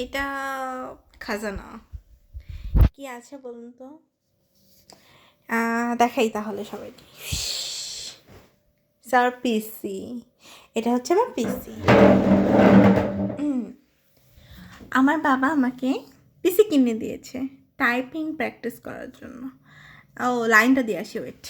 এটা খাজানা। কি আছে বলুন তো? দেখাই তাহলে সবাইকে। স্যার পিসি, এটা হচ্ছে আমার পিসি। আমার বাবা আমাকে পিসি কিনে দিয়েছে টাইপিং প্র্যাকটিস করার জন্য। ও লাইনটা দিয়ে আসি, ওয়েট।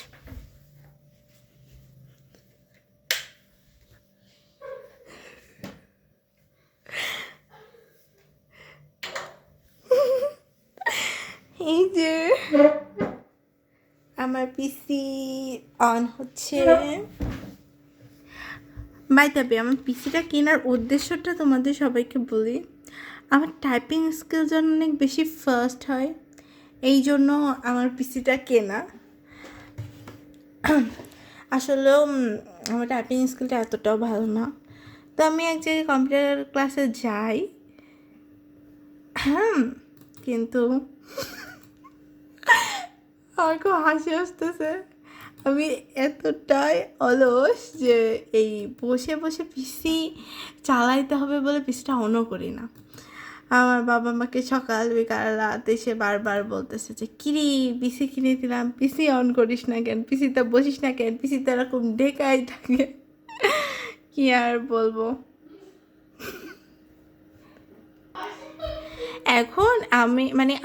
এই যে আমার পিসি অন হচ্ছে। বাই দ্য ওয়ে, আমার পিসিটা কেনার উদ্দেশ্যটা তোমাদের সবাইকে বলি। আমার টাইপিং স্কিল যেন অনেক বেশি ফাস্ট হয়, এই জন্য আমার পিসিটা কেনা। আসলেও আমার টাইপিং স্কিলটা এতটাও ভালো না, তো আমি এক জায়গায় কম্পিউটার ক্লাসে যাই। কিন্তু আমার খুব হাসি আসতেছে। আমি এতটাই অলস যে এই বসে বসে পিসি চালাইতে হবে বলে পিসিটা অনও করি না। আমার বাবা আমাকে সকাল বিকাল রাত এসে বারবার বলতেছে যে কিরি পিসি কিনে দিলাম, পিসি অন করিস না কেন, পিসিতে বসিস না কেন, পিসিতে এরকম ঢেকাই থাকে। কি আর বলবো। এখন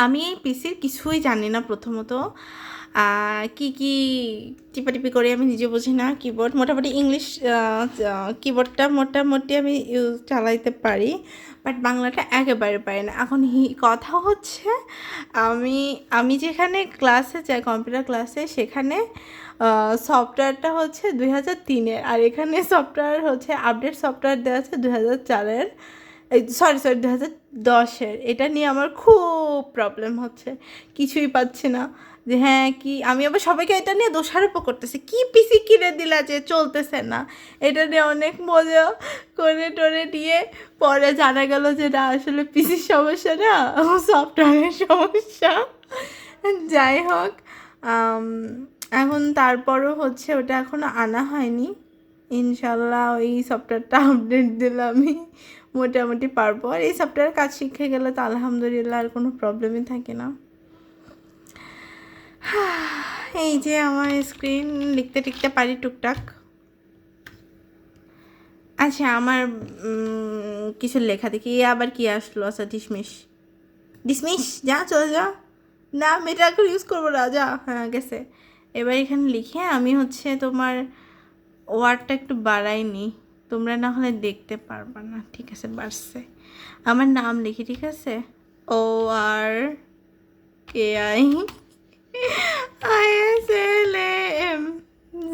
আমি এই পিসির কিছুই জানি না। প্রথমত কি কি টিপাটিপি করে আমি নিজে বুঝি না। কিবোর্ড মোটামুটি ইংলিশ কিবোর্ডটা মোটামুটি আমি চালাইতে পারি, বাট বাংলাটা একেবারে পারি না। এখন কথা হচ্ছে, আমি আমি যেখানে ক্লাসে যাই কম্পিউটার ক্লাসে, সেখানে সফটওয়্যারটা হচ্ছে 2003-এর, আর এখানে সফটওয়্যার হচ্ছে আপডেট সফটওয়্যার দেওয়া আছে 2004-এর, সরি 2010-এর। এটা নিয়ে আমার খুব প্রবলেম হচ্ছে, কিছুই পাচ্ছি না। যে হ্যাঁ কি, আমি আবার সবাইকে এটা নিয়ে দোষারোপ করতেছি, কি পিসি কিনে দিলা যে চলতেছে না। এটা নিয়ে অনেক মজা করে টোরে নিয়ে পরে জানা গেল যে না, আসলে পিসির সমস্যা না, সফটওয়্যারের সমস্যা। যাই হোক, এখন তারপরও হচ্ছে ওটা এখনও আনা হয়নি। ইনশাল্লাহ ওই সফটওয়্যারটা আপডেট দিলে আমি মোটামুটি পারবো। আর এই সফটওয়্যার কাজ শিখে গেলে তো আলহামদুলিল্লাহ আর কোনো প্রবলেমই থাকে না। এই যে আমার স্ক্রিন, লিখতে টিখতে পারি টুকটাক। আচ্ছা, আমার কিছু লেখা দেখি। আবার কি আসলো? আচ্ছা, ডিসমিস ডিসমিস, যা চলে যা। না, আমি এটা এখন ইউজ করবো না, যা। হ্যাঁ গেছে। এবার এখানে লিখে আমি হচ্ছে তোমার ওয়ার্ডটা একটু বাড়াইনি, তোমরা না হলে দেখতে পারবা না। ঠিক আছে, বাড়ছে। আমার নাম লিখি, ঠিক আছে? ORKIISLAM।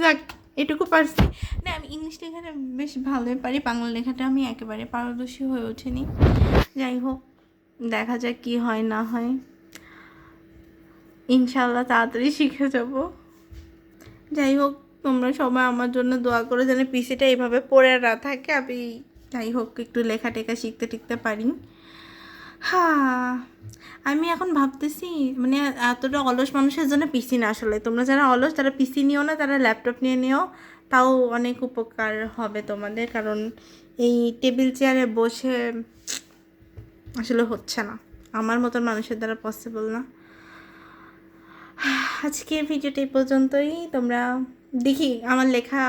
যাক, এটুকু পারছি। না, আমি ইংলিশ লেখাটা বেশ ভালোই পারি, বাংলা লেখাটা আমি একেবারে পারদর্শী হয়ে ওঠেনি। যাই হোক, দেখা যাক কি হয় না হয়। ইনশাল্লাহ তাড়াতাড়ি শিখে যাব। যাই হোক, তোমরা সবাই আমার জন্য দোয়া করে যেন পিসিটা এইভাবে পড়ে না থাকে, আমি যাই হোক একটু লেখা টেখা শিখতে টিখতে পারি। হ্যাঁ, আমি এখন ভাবতেছি মানে এতটা অলস মানুষের জন্য পিসি না। আসলে তোমরা যারা অলস তারা পিসি নিও না, তারা ল্যাপটপ নিয়ে নিও, তাও অনেক উপকার হবে তোমাদের। কারণ এই টেবিল চেয়ারে বসে আসলে হচ্ছে না, আমার মতন মানুষের দ্বারা পসিবল না। আজকের ভিডিওটা এই পর্যন্তই। তোমরা দেখি আমার লেখা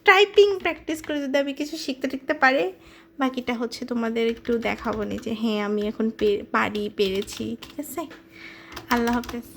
টাইপিং প্র্যাকটিস করে যদি আমি কিছু শিখতে টিখতে পারে, বাকিটা হচ্ছে তোমাদের একটু দেখাবো নি যে হ্যাঁ আমি এখন পারি, পেরেছি। ঠিক আছে, আল্লাহ হাফেজ।